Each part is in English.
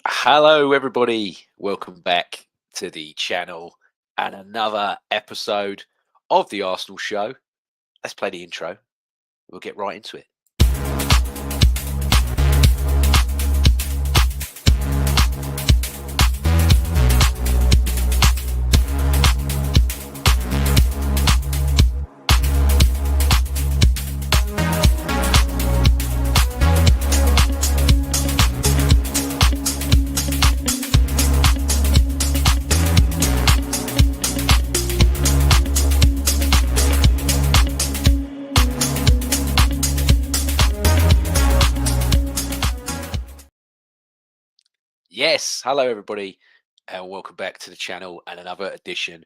Hello, everybody. Welcome back to the channel and another episode of the Arsenal show. Let's play the intro. We'll get right into it. Yes, hello, everybody, and welcome back to the channel and another edition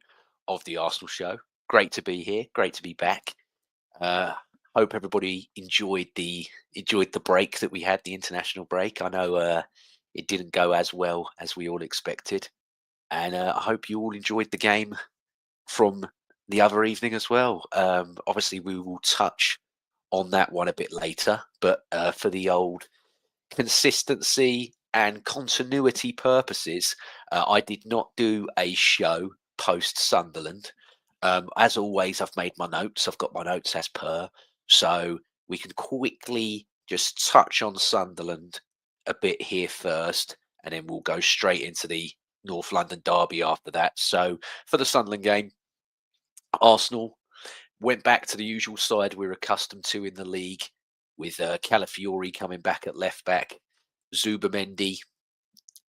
of the Arsenal show. Great to be here. Great to be back. Uh, Hope everybody enjoyed the break that we had, the international break. I know it didn't go as well as we all expected, and I hope you all enjoyed the game from the other evening as well. Obviously, we will touch on that one a bit later, but for the old consistency and continuity purposes, I did not do a show post Sunderland. As always, I've made my notes. I've got my notes as per, so we can quickly just touch on Sunderland a bit here first, and then we'll go straight into the North London derby after that. So for the Sunderland game, Arsenal went back to the usual side we're accustomed to in the league, with Calafiori coming back at left back. Zubamendi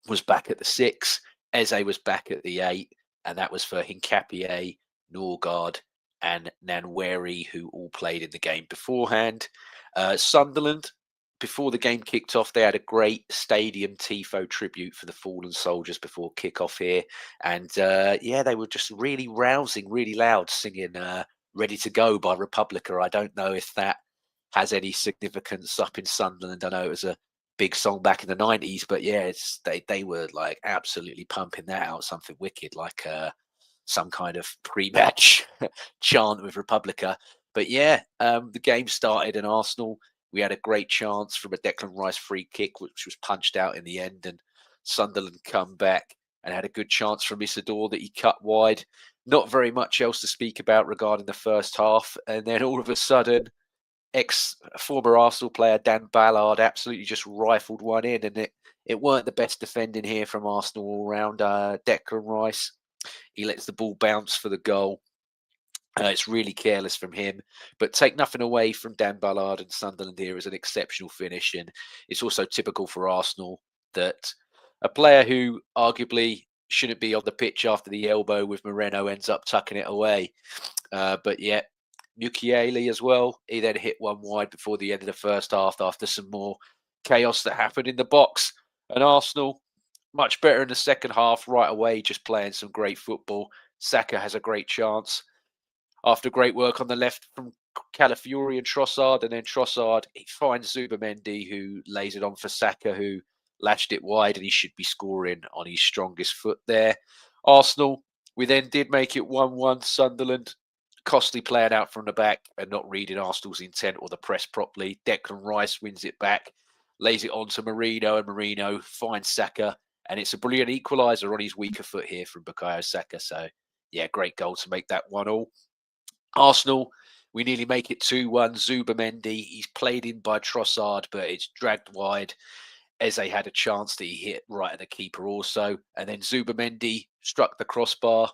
was back at the 6. Eze was back at the 8, and that was for Hincapié, Norgard, and Nanweri, who all played in the game beforehand. Sunderland, before the game kicked off, they had a great stadium tifo tribute for the fallen soldiers before kickoff here, and yeah, they were just really rousing, really loud, singing "Ready to Go" by Republica. I don't know if that has any significance up in Sunderland. I know it was a big song back in the 90s, but yeah, they were like absolutely pumping that out, something wicked, like some kind of pre-match chant with Republica. But yeah, the game started in Arsenal. We had a great chance from a Declan Rice free kick, which was punched out in the end, and Sunderland come back and had a good chance from Isidore that he cut wide. Not very much else to speak about regarding the first half, and then all of a sudden, former Arsenal player Dan Ballard absolutely just rifled one in, and it weren't the best defending here from Arsenal all round. Declan Rice, he lets the ball bounce for the goal. It's really careless from him, but take nothing away from Dan Ballard and Sunderland here as an exceptional finish, and it's also typical for Arsenal that a player who arguably shouldn't be on the pitch after the elbow with Moreno ends up tucking it away. But yeah, Mukiele as well. He then hit one wide before the end of the first half after some more chaos that happened in the box. And Arsenal, much better in the second half right away, just playing some great football. Saka has a great chance after great work on the left from Calafiori and Trossard. And then Trossard, he finds Zubamendi, who lays it on for Saka, who lashed it wide, and he should be scoring on his strongest foot there. Arsenal, we then did make it 1-1. Sunderland, costly playing out from the back and not reading Arsenal's intent or the press properly. Declan Rice wins it back, lays it on to Marino, and Marino finds Saka, and it's a brilliant equaliser on his weaker foot here from Bukayo Saka. So, yeah, great goal to make that 1-1. Arsenal, we nearly make it 2-1. Zubamendi, he's played in by Trossard, but it's dragged wide. Eze had a chance that he hit right at the keeper also. And then Zubamendi struck the crossbar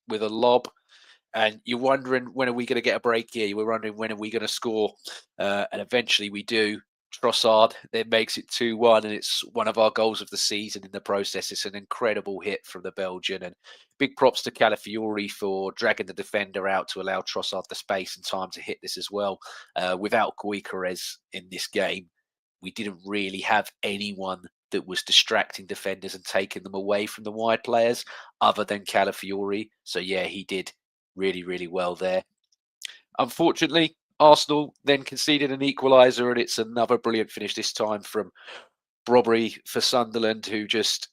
with a lob. And you're wondering, when are we going to get a break here? You were wondering, when are we going to score? And eventually we do. Trossard then makes it 2-1, and it's one of our goals of the season in the process. It's an incredible hit from the Belgian, and big props to Calafiori for dragging the defender out to allow Trossard the space and time to hit this as well. Without Gyökeres in this game, we didn't really have anyone that was distracting defenders and taking them away from the wide players other than Calafiori. So yeah, he did really, really well there. Unfortunately, Arsenal then conceded an equaliser, and it's another brilliant finish, this time from Brobbery for Sunderland, who just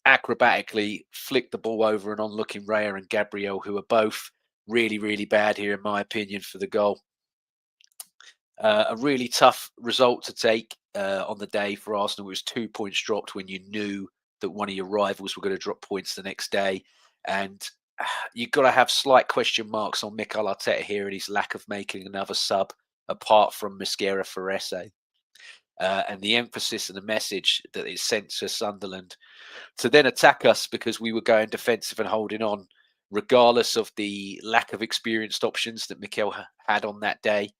acrobatically flicked the ball over an onlooking Raya and Gabriel, who are both really, really bad here, in my opinion, for the goal. A really tough result to take on the day for Arsenal. It was 2 points dropped when you knew that one of your rivals were going to drop points the next day. And you've got to have slight question marks on Mikel Arteta here and his lack of making another sub apart from Mascara Ferrese. And the emphasis and the message that is sent to Sunderland to then attack us because we were going defensive and holding on, regardless of the lack of experienced options that Mikel had on that day.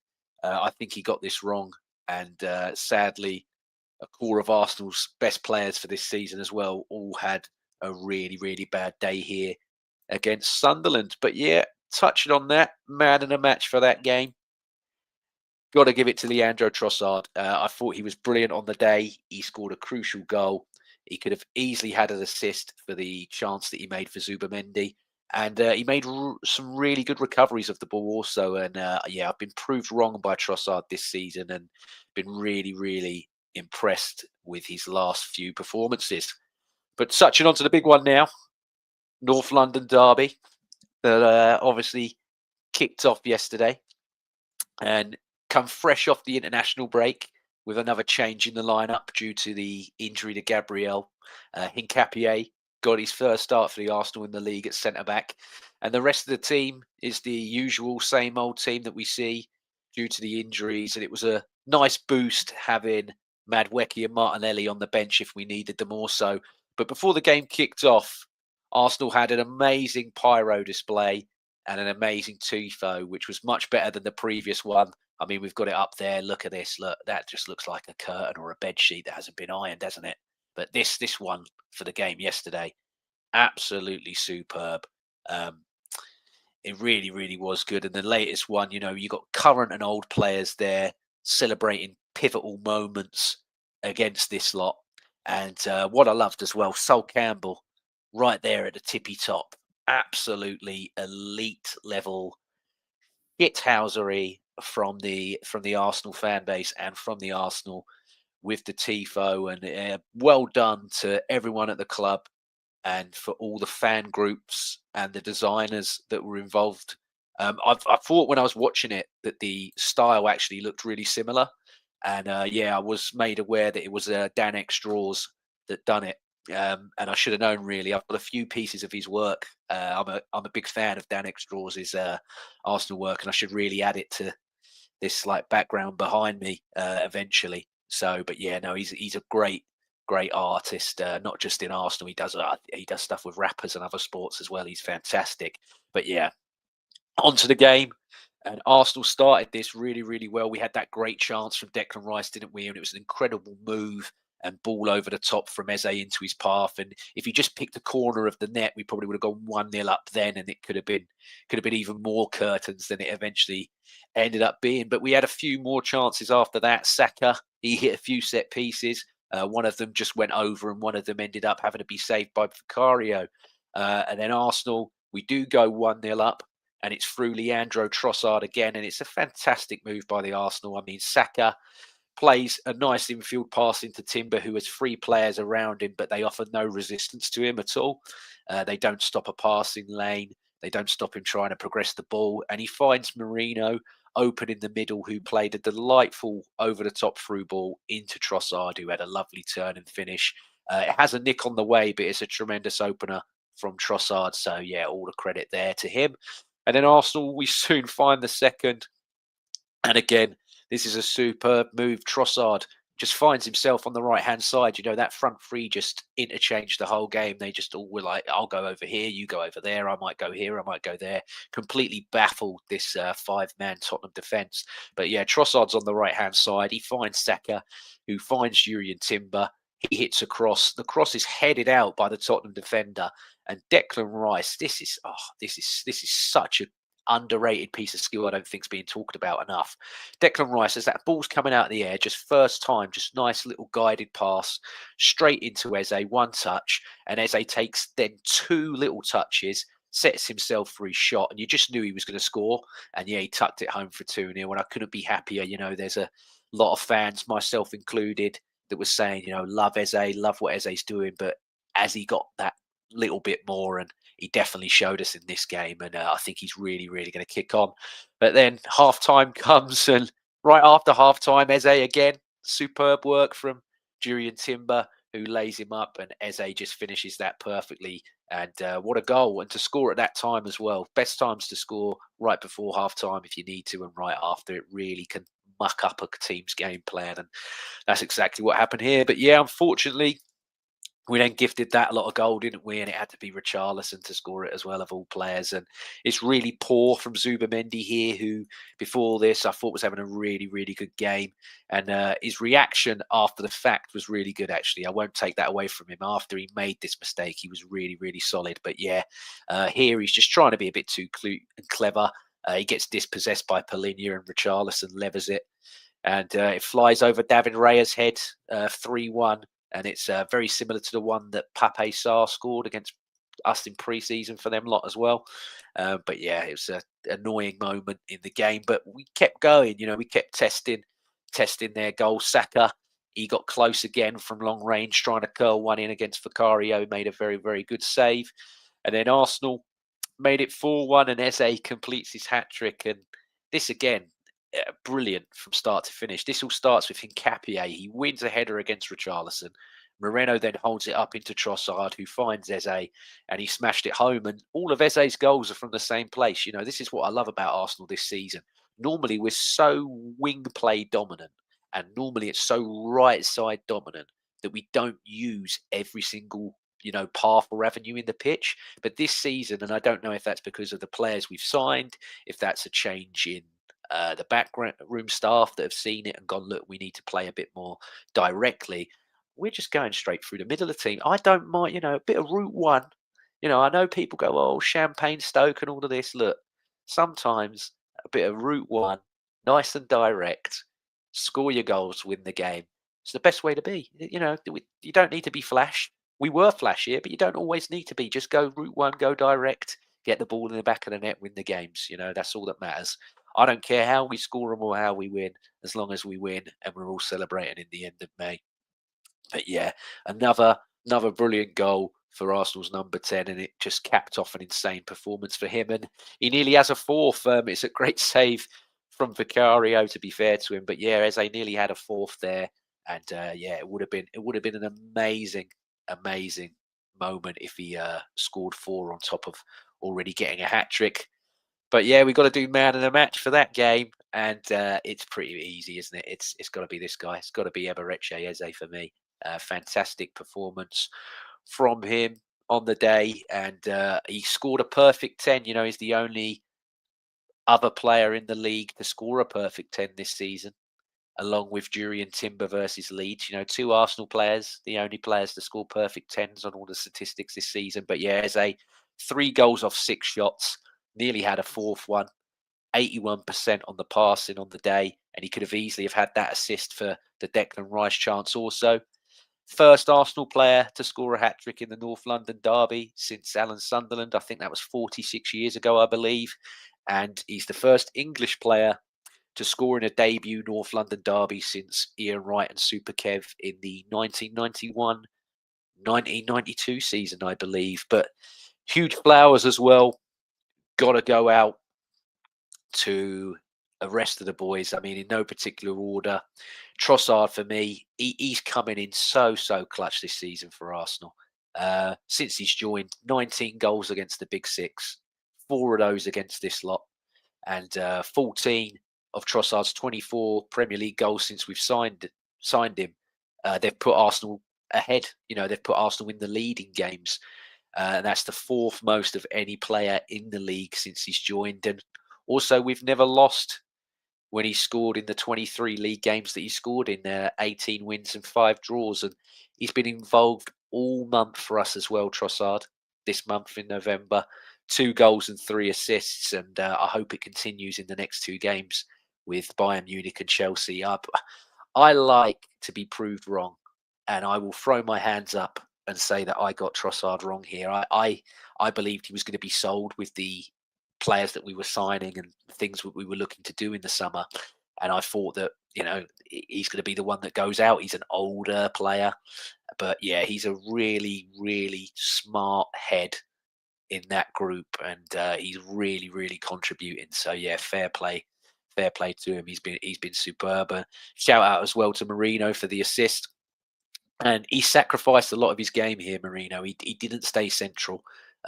I think he got this wrong. And sadly, a core of Arsenal's best players for this season as well all had a really, really bad day here against Sunderland. But yeah, touching on that, man in a match for that game. Got to give it to Leandro Trossard. I thought he was brilliant on the day. He scored a crucial goal. He could have easily had an assist for the chance that he made for Zubamendi. And he made some really good recoveries of the ball also. And yeah, I've been proved wrong by Trossard this season and been really, really impressed with his last few performances. But touching on to the big one now, North London derby that obviously kicked off yesterday and come fresh off the international break with another change in the lineup due to the injury to Gabriel. Hincapié got his first start for the Arsenal in the league at centre-back. And the rest of the team is the usual same old team that we see due to the injuries. And it was a nice boost having Madueke and Martinelli on the bench if we needed them also. But before the game kicked off, Arsenal had an amazing pyro display and an amazing tifo, which was much better than the previous one. I mean, we've got it up there. Look at this. Look, that just looks like a curtain or a bed sheet that hasn't been ironed, hasn't it? But this one for the game yesterday, absolutely superb. It really, really was good. And the latest one, you know, you got current and old players there celebrating pivotal moments against this lot. And what I loved as well, Sol Campbell, right there at the tippy top, absolutely elite level shithousery from the Arsenal fan base and from the Arsenal with the tifo. And well done to everyone at the club and for all the fan groups and the designers that were involved. I thought when I was watching it that the style actually looked really similar. And yeah, I was made aware that it was Dan Extraws that done it. And I should have known really. I've got a few pieces of his work. I'm a big fan of Dan Extraws' Arsenal work, and I should really add it to this like background behind me eventually. So, but yeah, no, he's a great artist, not just in Arsenal. He does stuff with rappers and other sports as well. He's fantastic. But yeah, onto the game. And Arsenal started this really, really well. We had that great chance from Declan Rice, didn't we? And it was an incredible move and ball over the top from Eze into his path. And if he just picked the corner of the net, we probably would have gone 1-0 up then, and it could have been even more curtains than it eventually ended up being. But we had a few more chances after that. Saka, he hit a few set pieces. One of them just went over, and one of them ended up having to be saved by Vicario. And then Arsenal, we do go 1-0 up, and it's through Leandro Trossard again, and it's a fantastic move by the Arsenal. I mean, Saka plays a nice infield pass into Timber, who has three players around him, but they offer no resistance to him at all. They don't stop a passing lane. They don't stop him trying to progress the ball. And he finds Marino open in the middle, who played a delightful over-the-top through ball into Trossard, who had a lovely turn and finish. It has a nick on the way, but it's a tremendous opener from Trossard. So, yeah, all the credit there to him. And then Arsenal, we soon find the second. And again, this is a superb move. Trossard just finds himself on the right-hand side. You know, that front three just interchanged the whole game. They just all were like, I'll go over here, you go over there, I might go here, I might go there. Completely baffled this five-man Tottenham defence. But yeah, Trossard's on the right-hand side. He finds Saka, who finds Jurriën Timber. He hits a cross. The cross is headed out by the Tottenham defender. And Declan Rice, this is such a underrated piece of skill I don't think's being talked about enough. Declan Rice, as that ball's coming out of the air, just first time, just nice little guided pass straight into Eze, one touch, and Eze takes then two little touches, sets himself for his shot, and you just knew he was going to score. And yeah, he tucked it home for 2-0, and I couldn't be happier. You know, there's a lot of fans, myself included, that was saying, you know, love Eze, love what Eze's doing, but as he got that little bit more, and he definitely showed us in this game, and I think he's really, really going to kick on. But then half time comes, and Right after half time, Eze again, superb work from Jurien Timber, who lays him up, and Eze just finishes that perfectly. And what a goal! And to score at that time as well. Best times to score right before half time if you need to, and right after. It really can muck up a team's game plan. And that's exactly what happened here. But yeah, unfortunately, we then gifted that a lot of goal, didn't we? And it had to be Richarlison to score it as well, of all players. And it's really poor from Zubamendi here, who before this I thought was having a really, really good game. And his reaction after the fact was really good, actually. I won't take that away from him. After he made this mistake, he was really, really solid. But yeah, here he's just trying to be a bit too clever. He gets dispossessed by Polinia, and Richarlison levers it. And it flies over David Raya's head, 3-1. And it's very similar to the one that Pape Sarr scored against us in pre-season for them lot as well. But yeah, it was an annoying moment in the game. But we kept going, we kept testing their goal. Saka, he got close again from long range, trying to curl one in against Vicario. He made a very, very good save. And then Arsenal made it 4-1, and Eze completes his hat-trick. And this again, brilliant from start to finish. This all starts with Hincapié. He wins a header against Richarlison. Moreno then holds it up into Trossard, who finds Eze, and he smashed it home. And all of Eze's goals are from the same place. This is what I love about Arsenal this season. Normally, we're so wing play dominant, and normally it's so right side dominant that we don't use every single path or avenue in the pitch. But this season, and I don't know if that's because of the players we've signed, if that's a change in the background room staff that have seen it and gone, look, we need to play a bit more directly. We're just going straight through the middle of the team. I don't mind, a bit of route one. I know people go, oh, Champagne Stoke and all of this. Look, sometimes a bit of route one, nice and direct, score your goals, win the game. It's the best way to be. You don't need to be flash. We were flash here, but you don't always need to be. Just go route one, go direct, get the ball in the back of the net, win the games. That's all that matters. I don't care how we score them or how we win, as long as we win and we're all celebrating in the end of May. But yeah, another brilliant goal for Arsenal's number 10, and it just capped off an insane performance for him. And he nearly has a fourth. It's a great save from Vicario, to be fair to him. But yeah, Eze nearly had a fourth there, and yeah, it would have been an amazing moment if he scored four on top of already getting a hat trick. But yeah, we've got to do man of the match for that game, and it's pretty easy, isn't it? It's got to be this guy. It's got to be Eberechi Eze for me. Fantastic performance from him on the day, and he scored a perfect 10. He's the only other player in the league to score a perfect 10 this season, along with Jurien Timber versus Leeds. Two Arsenal players, the only players to score perfect 10s on all the statistics this season. But yeah, Eze, 3 goals off 6 shots, nearly had a fourth one, 81% on the passing on the day, and he could have easily have had that assist for the Declan Rice chance also. First Arsenal player to score a hat-trick in the North London derby since Alan Sunderland. I think that was 46 years ago, I believe. And he's the first English player to score in a debut North London derby since Ian Wright and Super Kev in the 1991-1992 season, I believe. But huge flowers as well. Got to go out to the rest of the boys. I mean, in no particular order. Trossard, for me, he's coming in so clutch this season for Arsenal. Since he's joined, 19 goals against the Big Six, 4 of those against this lot, and 14 of Trossard's 24 Premier League goals since we've signed him. They've put Arsenal ahead. They've put Arsenal in the lead in games. And that's the 4th most of any player in the league since he's joined. And also, we've never lost when he scored in the 23 league games that he scored in, 18 wins and 5 draws. And he's been involved all month for us as well, Trossard, this month in November. 2 goals and 3 assists. And I hope it continues in the next 2 games with Bayern Munich and Chelsea. I like to be proved wrong, and I will throw my hands up and say that I got Trossard wrong here. I believed he was going to be sold with the players that we were signing and things that we were looking to do in the summer. And I thought that, he's going to be the one that goes out. He's an older player. But yeah, he's a really, really smart head in that group. And he's really, really contributing. So yeah, fair play fair play to him. He's been superb. Shout out as well to Marino for the assist. And he sacrificed a lot of his game here, Marino. He didn't stay central.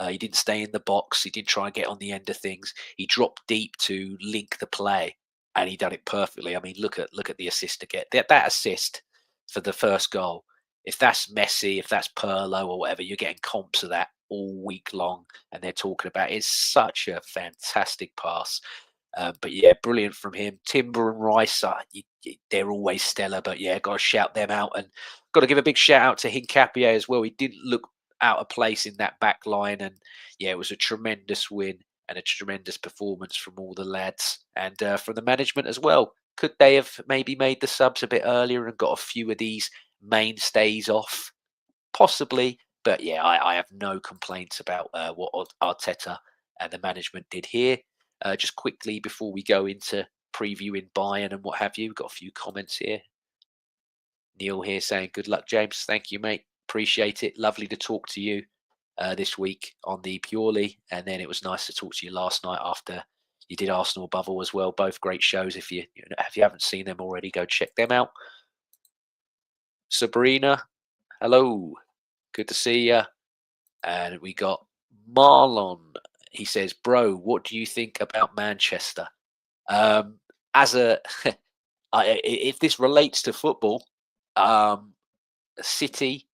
He didn't stay in the box. He didn't try and get on the end of things. He dropped deep to link the play, and he done it perfectly. I mean, look at the assist to get that assist for the first goal. If that's Messi, if that's Perlo or whatever, you're getting comps of that all week long, and they're talking about it. It's such a fantastic pass. But yeah, brilliant from him. Timber and Rice, they're always stellar. But yeah, got to shout them out, and got to give a big shout out to Hincapié as well. He didn't look out of place in that back line, and yeah, it was a tremendous win and a tremendous performance from all the lads and from the management as well. Could they have maybe made the subs a bit earlier and got a few of these mainstays off? Possibly, but yeah, I have no complaints about what Arteta and the management did here. Just quickly before we go into previewing Bayern and what have you, we've got a few comments here. Neil here saying, "Good luck, James." Thank you, mate. Appreciate it. Lovely to talk to you this week on the Purely, and then it was nice to talk to you last night after you did Arsenal Bubble as well. Both great shows. If you haven't seen them already, go check them out. Sabrina, hello. Good to see you. And we got Marlon. He says, "Bro, what do you think about Manchester?" As a, if this relates to football, City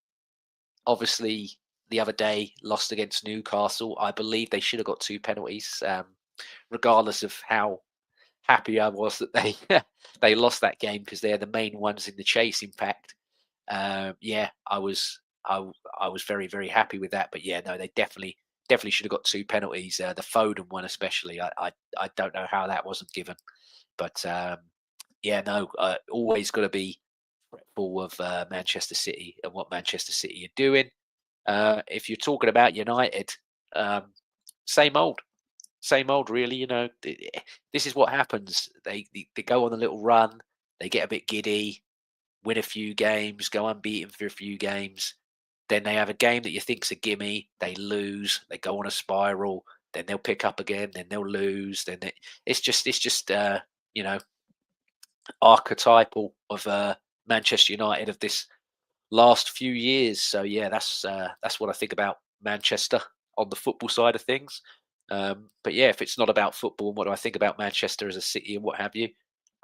obviously the other day lost against Newcastle. I believe they should have got 2 penalties, regardless of how happy I was that they they lost that game because they're the main ones in the chase. Impact. Yeah, I was very very happy with that. But yeah, no, they definitely should have got 2 penalties. The Foden one especially. I don't know how that wasn't given. But yeah, no, always got to be full of Manchester City and what Manchester City are doing. If you're talking about United, um, same old, same old. Really, this is what happens. They go on a little run, they get a bit giddy, win a few games, go unbeaten for a few games. Then they have a game that you think's a gimme, they lose, they go on a spiral, then they'll pick up again, then they'll lose, it's just you know archetypal of Manchester United of this last few years. So yeah, that's what I think about Manchester on the football side of things. But yeah, if it's not about football, what do I think about Manchester as a city and what have you?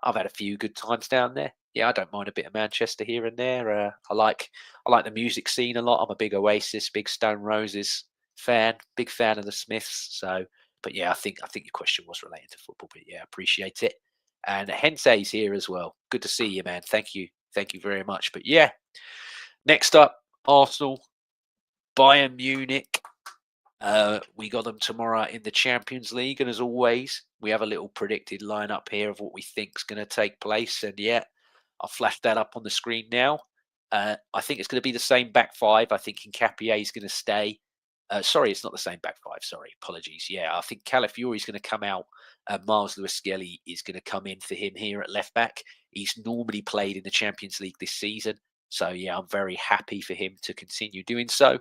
I've had a few good times down there. Yeah, I don't mind a bit of Manchester here and there. I like the music scene a lot. I'm a big Oasis, big Stone Roses fan, big fan of the Smiths. So, but yeah, I think your question was related to football. But yeah, appreciate it. And Hensei's here as well. Good to see you, man. Thank you very much. But yeah, next up, Arsenal, Bayern Munich. We got them tomorrow in the Champions League, and as always, we have a little predicted lineup here of what we think is going to take place. And yeah, I'll flash that up on the screen now. I think it's going to be the same back five. I think Hincapié is going to stay. Sorry, it's not the same back five. Sorry, apologies. Yeah, I think Calafiori is going to come out. Miles Lewis-Skelly is going to come in for him here at left back. He's normally played in the Champions League this season. So yeah, I'm very happy for him to continue doing so.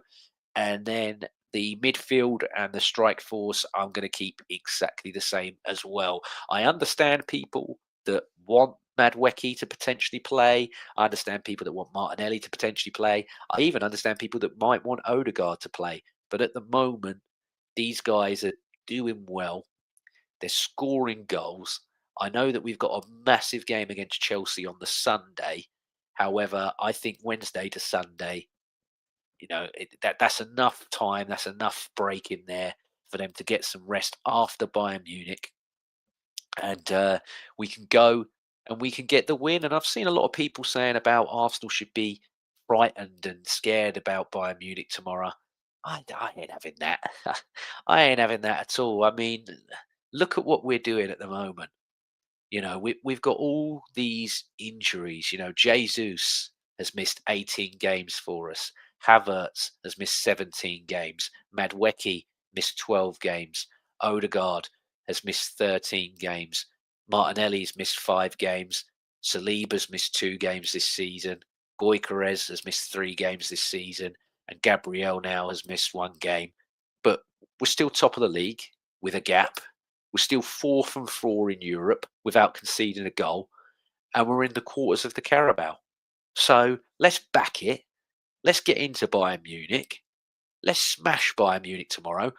And then the midfield and the strike force, I'm going to keep exactly the same as well. I understand people that want Madwecki to potentially play. I understand people that want Martinelli to potentially play. I even understand people that might want Odegaard to play. But at the moment, these guys are doing well. They're scoring goals. I know that we've got a massive game against Chelsea on the Sunday. However, I think Wednesday to Sunday, that's enough time. That's enough break in there for them to get some rest after Bayern Munich, and we can go and we can get the win. And I've seen a lot of people saying about Arsenal should be frightened and scared about Bayern Munich tomorrow. I ain't having that. I ain't having that at all. I mean, look at what we're doing at the moment. We've got all these injuries. Jesus has missed 18 games for us. Havertz has missed 17 games. Madwecki missed 12 games. Odegaard has missed 13 games. Martinelli's missed 5 games. Saliba's missed 2 games this season. Gyökeres has missed 3 games this season. And Gabriel now has missed 1 game. But we're still top of the league with a gap. We're still 4 from 4 in Europe without conceding a goal, and we're in the quarters of the Carabao. So let's back it. Let's get into Bayern Munich. Let's smash Bayern Munich tomorrow.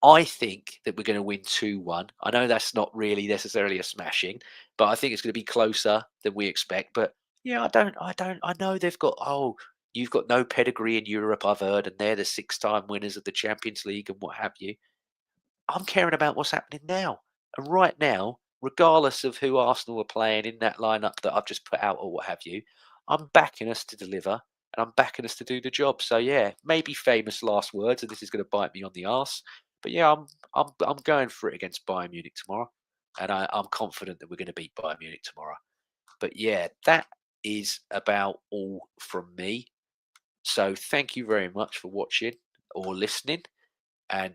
I think that we're going to win 2-1. I know that's not really necessarily a smashing, but I think it's going to be closer than we expect. But yeah, I know they've got, oh, you've got no pedigree in Europe, I've heard, and they're the 6-time winners of the Champions League and what have you. I'm caring about what's happening now. And right now, regardless of who Arsenal are playing in that lineup that I've just put out or what have you, I'm backing us to deliver and I'm backing us to do the job. So yeah, maybe famous last words, and this is going to bite me on the arse. But yeah, I'm going for it against Bayern Munich tomorrow, and I'm confident that we're going to beat Bayern Munich tomorrow. But yeah, that is about all from me. So thank you very much for watching or listening, and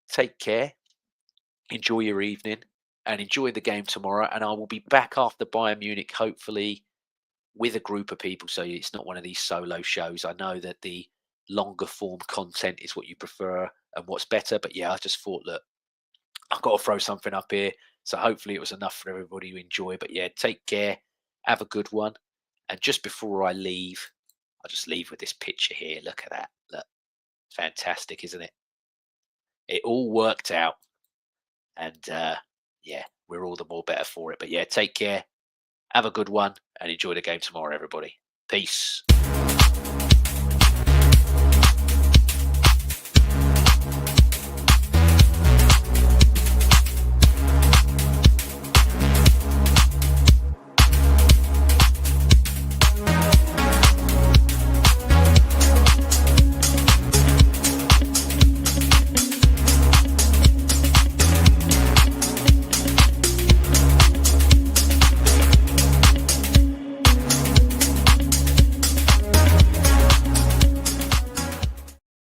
take care. Enjoy your evening and enjoy the game tomorrow. And I will be back after Bayern Munich, hopefully with a group of people. So it's not one of these solo shows. I know that the longer form content is what you prefer and what's better. But yeah, I just thought that I've got to throw something up here. So hopefully it was enough for everybody to enjoy. But yeah, take care. Have a good one. And just before I leave, I'll just leave with this picture here. Look at that. Look, fantastic, isn't it? It all worked out. And yeah, we're all the more better for it. But yeah, take care. Have a good one and enjoy the game tomorrow, everybody. Peace.